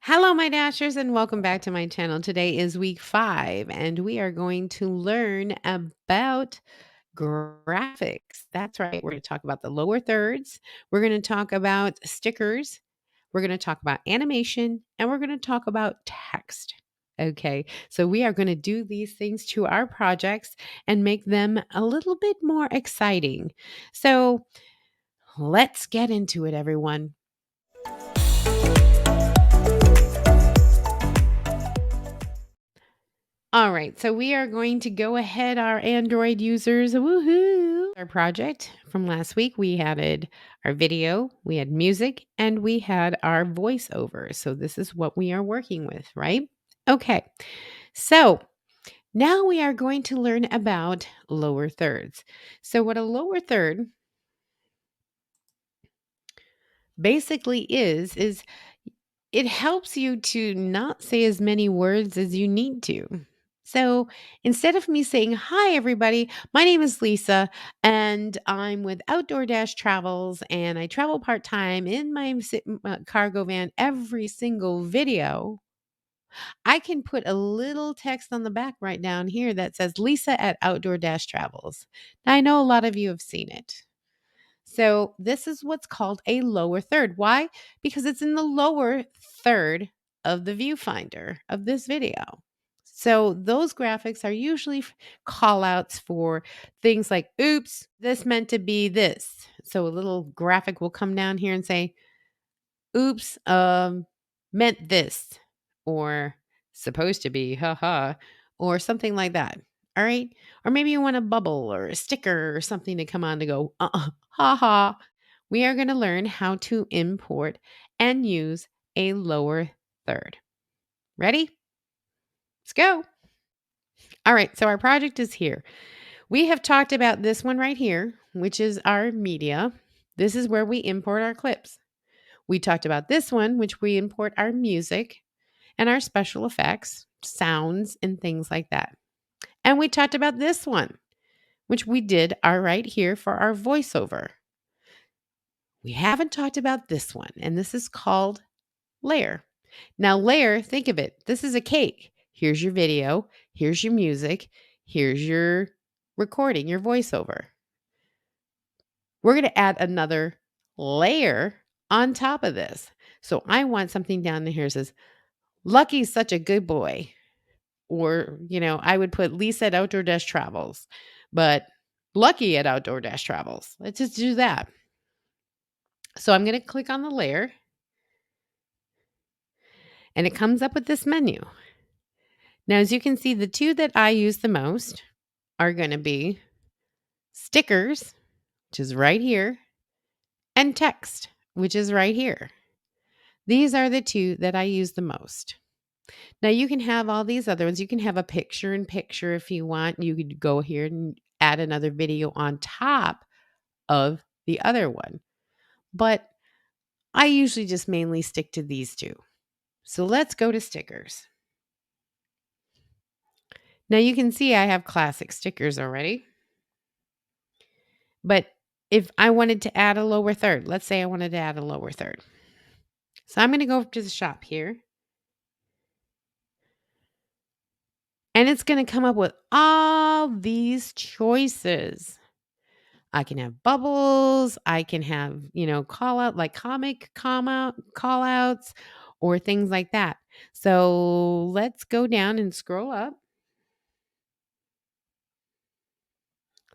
Hello, my dashers, and welcome back to my channel. Today is week 5, and we are going to learn about graphics. That's right. We're going to talk about the lower thirds. We're going to talk about stickers. We're going to talk about animation, and we're going to talk about text. Okay, so we are going to do these things to our projects and make them a little bit more exciting. So let's get into it, everyone. All right, so we are going to go ahead, our Android users, woohoo! Our project from last week, we had our video, we had music, and we had our voiceover. So this is what we are working with, right? Okay, so now we are going to learn about lower thirds. So what a lower third basically is it helps you to not say as many words as you need to. So instead of me saying, "Hi, everybody, my name is Lisa, and I'm with Outdoor Travels, and I travel part time in my cargo van every single video," I can put a little text on the back right down here that says Lisa at Outdoor Travels. Now, I know a lot of you have seen it. So this is what's called a lower third. Why? Because it's in the lower third of the viewfinder of this video. So those graphics are usually call outs for things like, oops, this meant to be this. So a little graphic will come down here and say, oops, meant this, or supposed to be, haha, or something like that. All right. Or maybe you want a bubble or a sticker or something to come on to go, haha. We are going to learn how to import and use a lower third. Ready? Let's go. All right. So our project is here. We have talked about this one right here, which is our media. This is where we import our clips. We talked about this one, which we import our music and our special effects, sounds, and things like that. And we talked about this one, which we did right here for our voiceover. We haven't talked about this one, and this is called layer. Now, layer, think of it. This is a cake. Here's your video, here's your music, here's your recording, your voiceover. We're going to add another layer on top of this. So I want something down here that says, Lucky's such a good boy. Or, I would put Lisa at Outdoor Travels, but Lucky at Outdoor Travels. Let's just do that. So I'm going to click on the layer and it comes up with this menu. Now, as you can see, the two that I use the most are going to be stickers, which is right here, and text, which is right here. These are the two that I use the most. Now, you can have all these other ones. You can have a picture in picture if you want. You could go here and add another video on top of the other one. But I usually just mainly stick to these two. So let's go to stickers. Now you can see I have classic stickers already. But if I wanted to add a lower third, let's say I wanted to add a lower third. So I'm going to go up to the shop here. And it's going to come up with all these choices. I can have bubbles. I can have, call out like comic call outs or things like that. So let's go down and scroll up.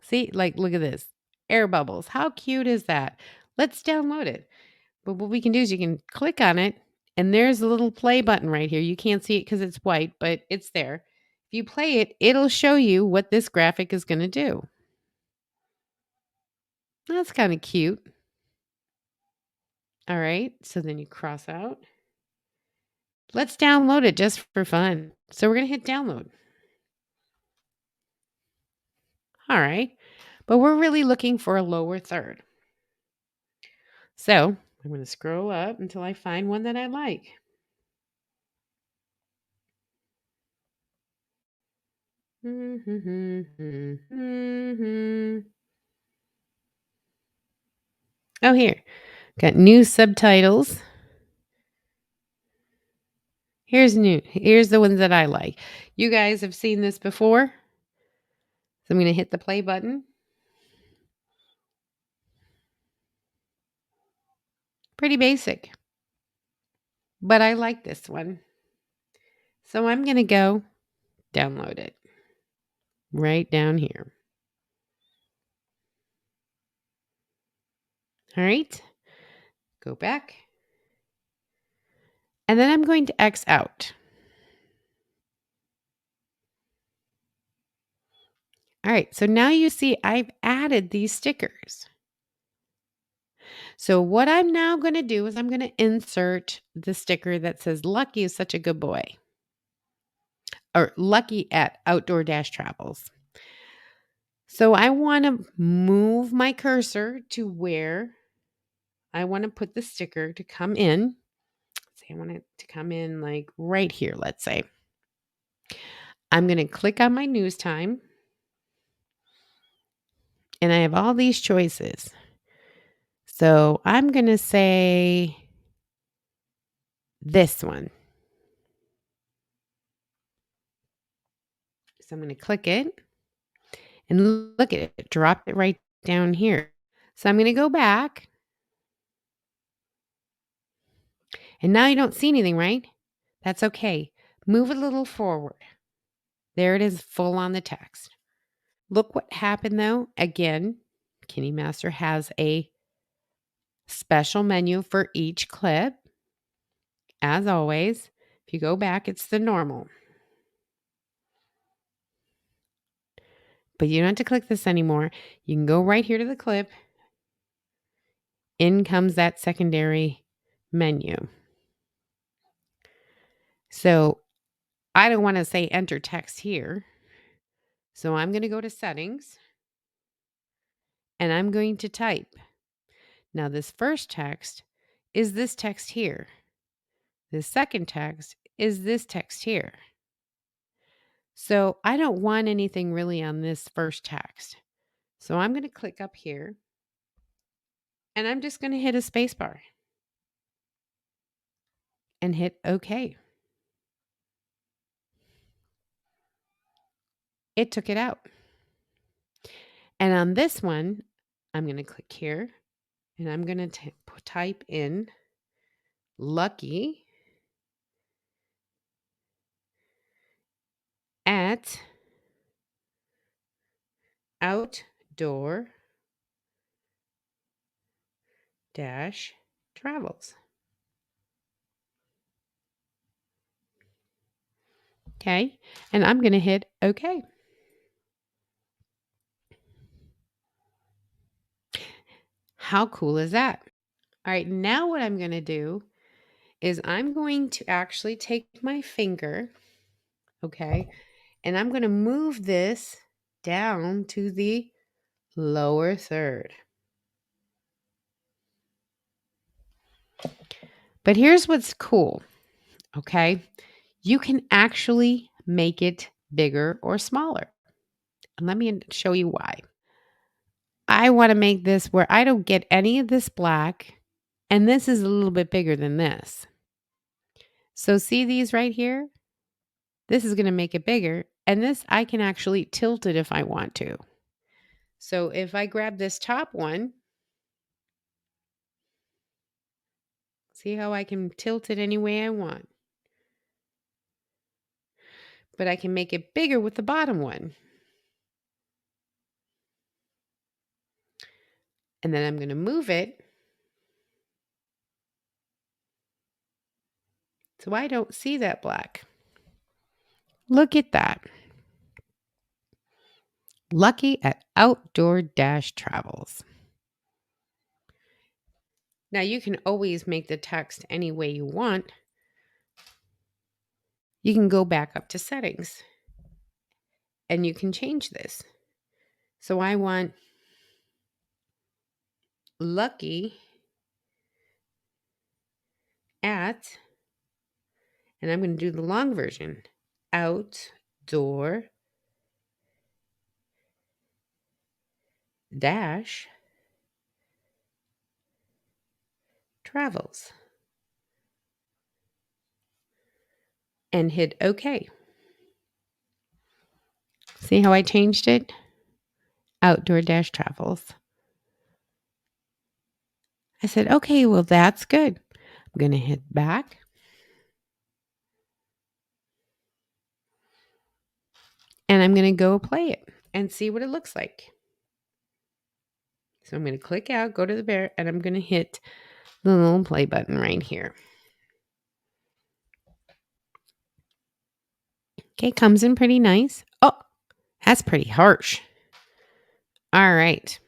See, look at this. Air bubbles. How cute is that? Let's download it. But what we can do is you can click on it and there's a little play button right here. You can't see it because it's white, but it's there. If you play it, it'll show you what this graphic is going to do. That's kind of cute. All right. So then you cross out. Let's download it just for fun. So we're going to hit download. All right. But we're really looking for a lower third. So I'm going to scroll up until I find one that I like. Oh, here. Got new subtitles. Here's new. Here's the ones that I like. You guys have seen this before. So I'm going to hit the play button. Pretty basic, but I like this one. So I'm going to go download it right down here. All right. Go back. And then I'm going to X out. All right. So now you see I've added these stickers. So what I'm now going to do is I'm going to insert the sticker that says Lucky is such a good boy. Or Lucky at outdoor-travels. So I want to move my cursor to where I want to put the sticker to come in. Say I want it to come in like right here, let's say. I'm going to click on my news time. And I have all these choices. So I'm going to say this one. So I'm going to click it. And look at it. Drop it right down here. So I'm going to go back. And now you don't see anything, right? That's okay. Move a little forward. There it is, full on the text. Look what happened though. Again, Kitty Master has a special menu for each clip. As always, if you go back, it's the normal. But you don't have to click this anymore. You can go right here to the clip. In comes that secondary menu. So I don't want to say enter text here. So I'm going to go to settings and I'm going to type. Now this first text is this text here. The second text is this text here. So I don't want anything really on this first text. So I'm going to click up here and I'm just going to hit a space bar and hit OK. It took it out. And on this one, I'm going to click here and I'm going to type in Lucky at outdoor dash travels. Okay. And I'm going to hit OK. How cool is that? All right. Now what I'm going to do is I'm going to actually take my finger. Okay. And I'm going to move this down to the lower third. But here's what's cool. Okay. You can actually make it bigger or smaller. And let me show you why. I want to make this where I don't get any of this black. And this is a little bit bigger than this. So see these right here? This is going to make it bigger. And this, I can actually tilt it if I want to. So if I grab this top one, see how I can tilt it any way I want. But I can make it bigger with the bottom one. And then I'm going to move it so I don't see that black. Look at that. Lucky at outdoor-travels. Now you can always make the text any way you want. You can go back up to settings and you can change this. So I want Lucky at, and I'm going to do the long version, outdoor dash travels. and hit OK. See how I changed it? Outdoor-travels. I said, okay, well, that's good. I'm going to hit back. And I'm going to go play it and see what it looks like. So I'm going to click out, go to the bear, and I'm going to hit the little play button right here. Okay, comes in pretty nice. Oh, that's pretty harsh. All right.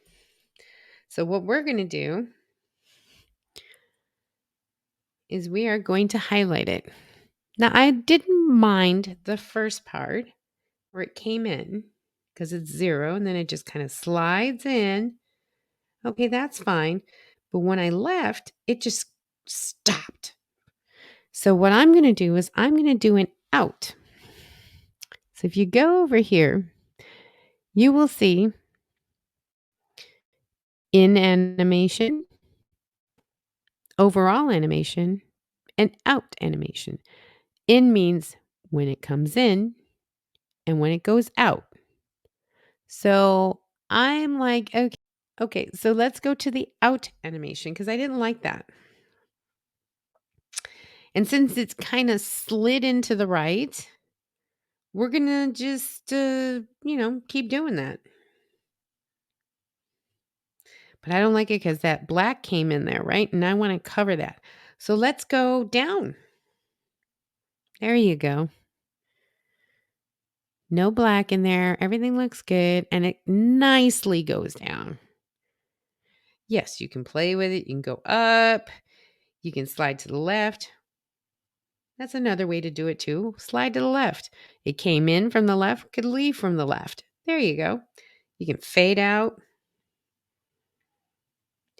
So what we're going to do is we are going to highlight it. Now, I didn't mind the first part where it came in because it's 0 and then it just kind of slides in. Okay, that's fine. But when I left, it just stopped. So what I'm going to do is I'm going to do an out. So if you go over here, you will see in animation, overall animation, and out animation. In means when it comes in and when it goes out. So I'm like, okay, so let's go to the out animation because I didn't like that. And since it's kind of slid into the right, we're going to just, keep doing that. But I don't like it because that black came in there, right? And I want to cover that. So let's go down. There you go. No black in there. Everything looks good. And it nicely goes down. Yes, you can play with it. You can go up. You can slide to the left. That's another way to do it too. Slide to the left. It came in from the left, could leave from the left. There you go. You can fade out,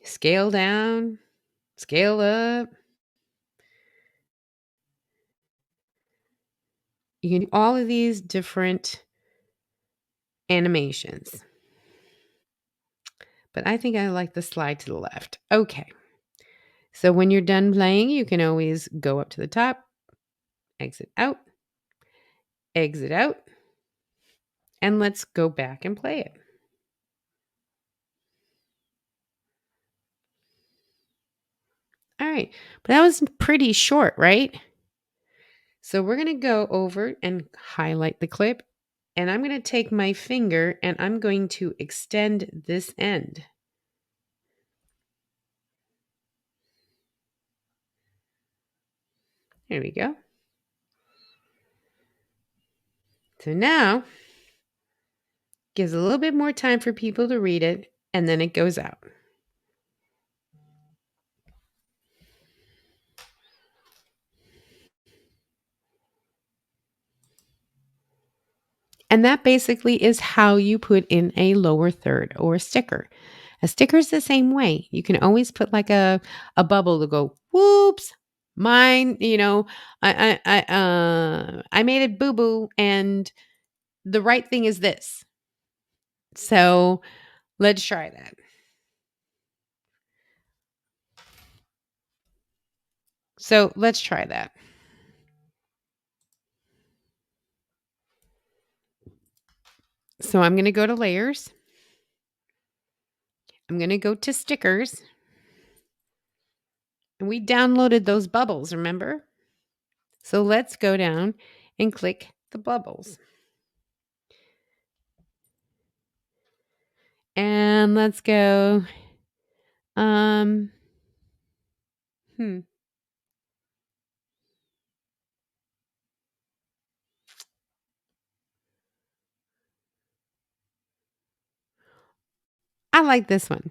scale down, scale up. You can do all of these different animations. But I think I like the slide to the left. Okay. So when you're done playing, you can always go up to the top, exit out, and let's go back and play it. All right. But that was pretty short, right? So we're going to go over and highlight the clip. And I'm going to take my finger and I'm going to extend this end. There we go. So now gives a little bit more time for people to read it and then it goes out. And that basically is how you put in a lower third or a sticker. A sticker is the same way. You can always put like a bubble to go, whoops, mine, I made it boo-boo and the right thing is this. So let's try that. So let's try that. So I'm going to go to layers. I'm going to go to stickers. And we downloaded those bubbles, remember? So let's go down and click the bubbles. And let's go. I like this one.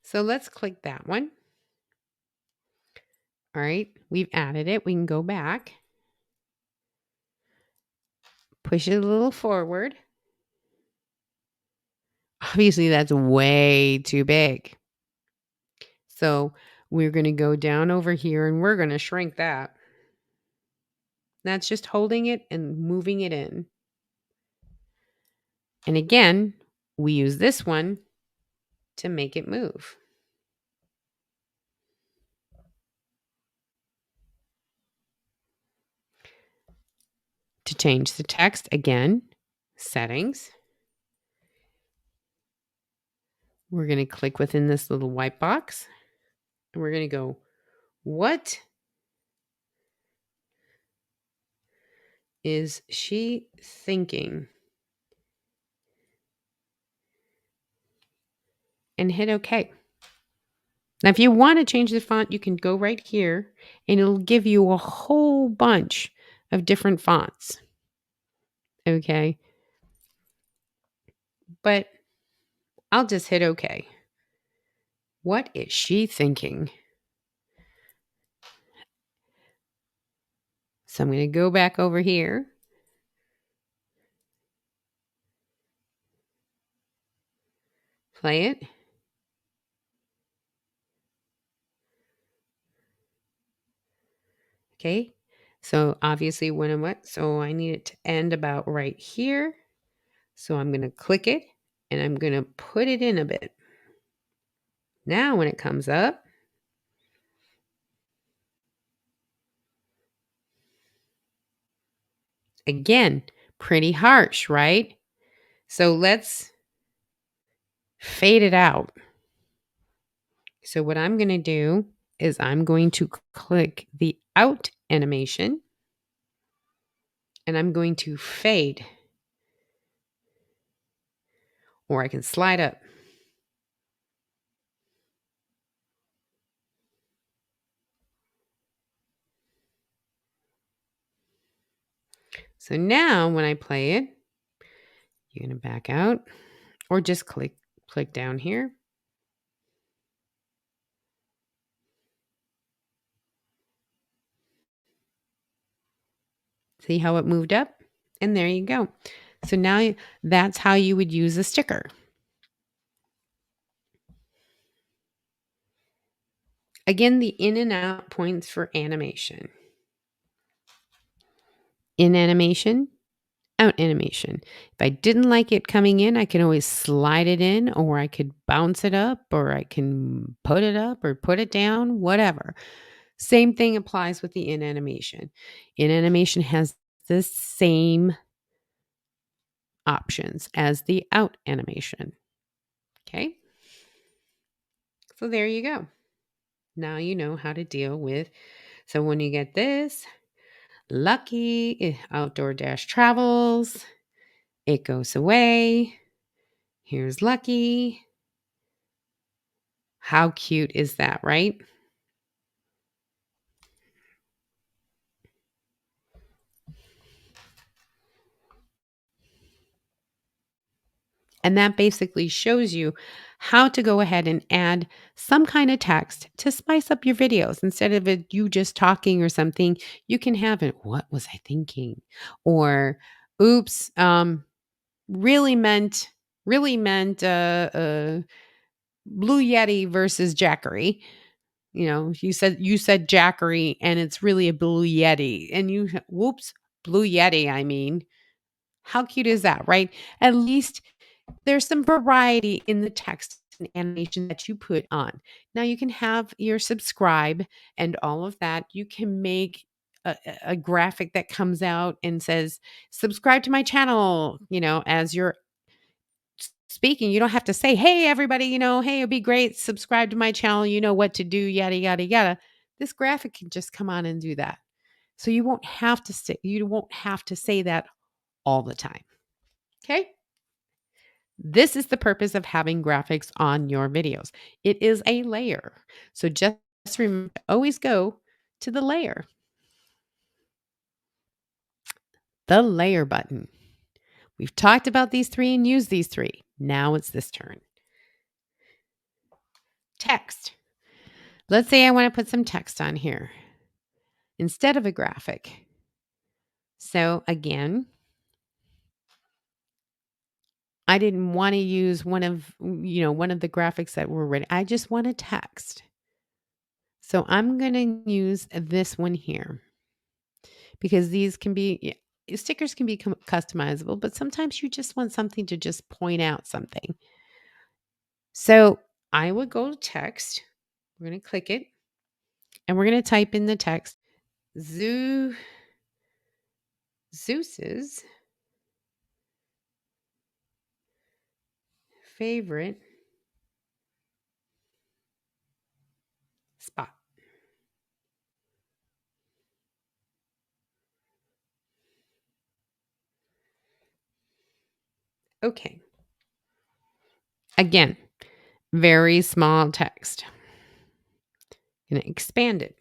So let's click that one. All right, we've added it. We can go back. Push it a little forward. Obviously, that's way too big. So we're going to go down over here and we're going to shrink that. That's just holding it and moving it in. And again, we use this one to make it move. change the text again, settings. We're going to click within this little white box and we're going to go, what is she thinking? And hit OK. Now, if you want to change the font, you can go right here and it'll give you a whole bunch of different fonts. Okay. But I'll just hit OK. What is she thinking? So I'm going to go back over here. Play it. Okay. So obviously when I'm wet, so I need it to end about right here. So I'm going to click it and I'm going to put it in a bit. Now when it comes up, again, pretty harsh, right? So let's fade it out. So what I'm going to do is I'm going to click the out animation and I'm going to fade, or I can slide up. So now when I play it, you're going to back out or just click down here. See how it moved up? And there you go. So now that's how you would use a sticker. Again, the in and out points for animation. In animation, out animation. If I didn't like it coming in, I can always slide it in, or I could bounce it up, or I can put it up or put it down, whatever. Same thing applies with the in animation. In animation has the same options as the out animation. Okay. So there you go. Now you know how to deal with. So when you get this, lucky outdoor-travels, it goes away. Here's lucky. How cute is that, right? And that basically shows you how to go ahead and add some kind of text to spice up your videos. Instead of you just talking or something, you can have it, what was I thinking? Or, oops, really meant Blue Yeti versus Jackery. You know, you said Jackery and it's really a Blue Yeti. And whoops, Blue Yeti, I mean. How cute is that, right? At least there's some variety in the text and animation that you put on. Now you can have your subscribe and all of that. You can make a graphic that comes out and says, subscribe to my channel, as you're speaking. You don't have to say, hey, everybody, hey, it'd be great. Subscribe to my channel. You know what to do, yada, yada, yada. This graphic can just come on and do that. So you won't have to say that all the time. Okay. This is the purpose of having graphics on your videos. It is a layer. So just remember to always go to the layer. The layer button. We've talked about these three and used these three. Now it's this turn. Text. Let's say I want to put some text on here instead of a graphic. So again, I didn't want to use one of the graphics that were ready. I just want a text. So I'm going to use this one here because stickers can be customizable, but sometimes you just want something to just point out something. So I would go to text. We're going to click it and we're going to type in the text, Zeus's favorite spot. Okay. Again, very small text. I'm going to expand it.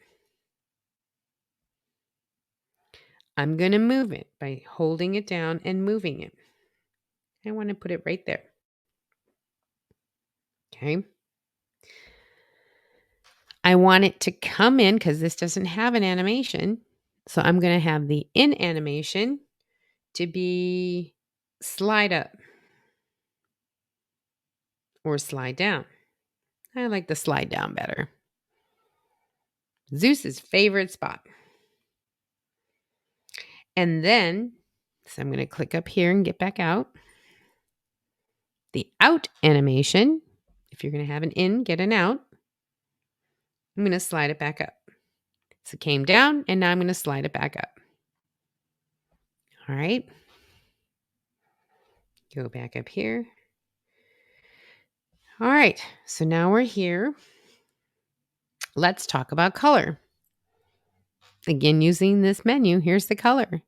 I'm going to move it by holding it down and moving it. I want to put it right there. Okay. I want it to come in because this doesn't have an animation. So I'm going to have the in animation to be slide up or slide down. I like the slide down better. Zeus's favorite spot. And then, so I'm going to click up here and get back out. The out animation, if you're going to have an in, get an out. I'm going to slide it back up. So it came down, and now I'm going to slide it back up. All right. Go back up here. All right. So now we're here. Let's talk about color. Again, using this menu, here's the color.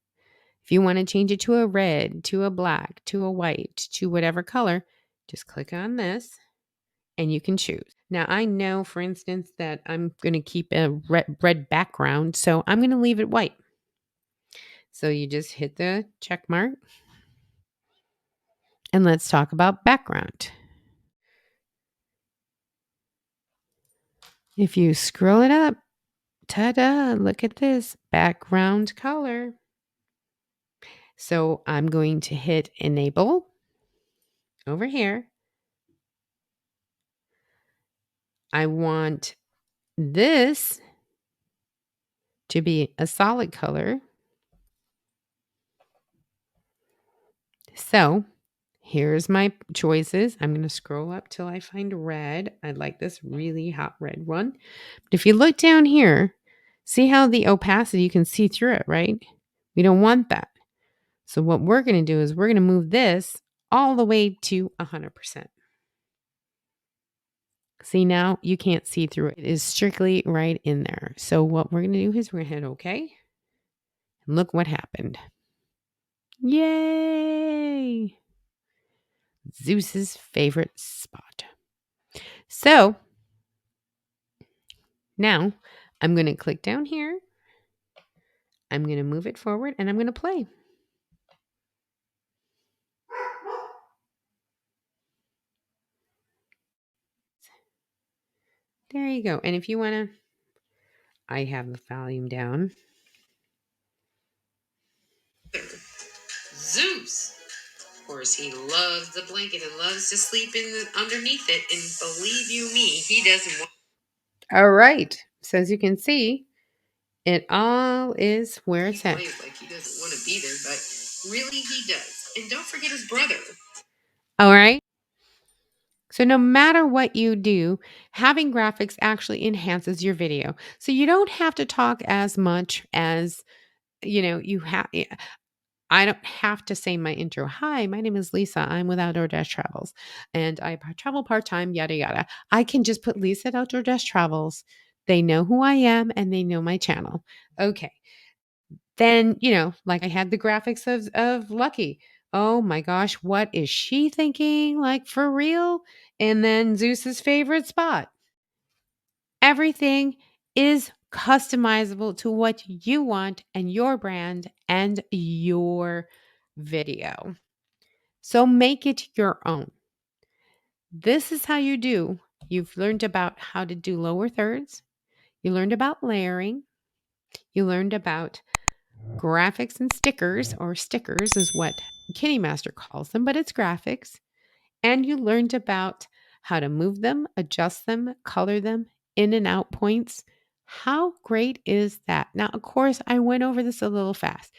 If you want to change it to a red, to a black, to a white, to whatever color, just click on this and you can choose. Now, I know, for instance, that I'm going to keep a red background, so I'm going to leave it white. So you just hit the check mark. And let's talk about background. If you scroll it up, ta-da, look at this background color. So I'm going to hit enable over here. I want this to be a solid color. So here's my choices. I'm going to scroll up till I find red. I like this really hot red one. But if you look down here, see how the opacity, you can see through it, right? We don't want that. So what we're going to do is we're going to move this all the way to 100%. See, now you can't see through it. It is strictly right in there. So what we're going to do is we're going to hit OK. And look what happened. Yay! Zeus's favorite spot. So now I'm going to click down here. I'm going to move it forward and I'm going to play. There you go. And if you want to, I have the volume down. Zeus. Of course, he loves the blanket and loves to sleep underneath it. And believe you me, he doesn't want. All right. So as you can see, it all is where it's at. He plays like he doesn't want to be there, but really he does. And don't forget his brother. All right. So no matter what you do, having graphics actually enhances your video. So you don't have to talk as much as, you have. I don't have to say my intro. Hi, my name is Lisa. I'm with Outdoor-Travels and I travel part-time, yada, yada. I can just put Lisa at Outdoor-Travels. They know who I am and they know my channel. Okay. Then, like I had the graphics of Lucky. Oh my gosh, what is she thinking? Like for real? And then Zeus's favorite spot. Everything is customizable to what you want and your brand and your video. So make it your own. This is how you do. You've learned about how to do lower thirds. You learned about layering. You learned about graphics and stickers, or stickers is what Kitty Master calls them, but it's graphics. And you learned about how to move them, adjust them, color them, in and out points. How great is that? Now, of course, I went over this a little fast.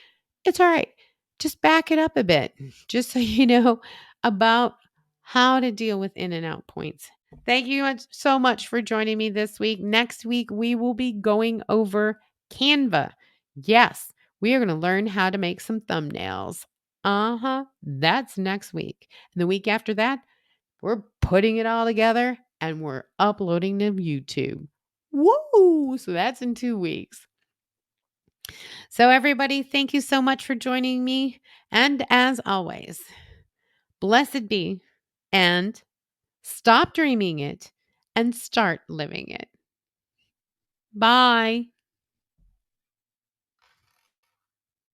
It's all right. Just back it up a bit, just so you know about how to deal with in and out points. Thank you so much for joining me this week. Next week, we will be going over Canva. Yes, We are going to learn how to make some thumbnails. That's next week. And the week after that, we're putting it all together and we're uploading to YouTube. Woo! So that's in 2 weeks. So, everybody, thank you so much for joining me. And as always, blessed be and stop dreaming it and start living it. Bye.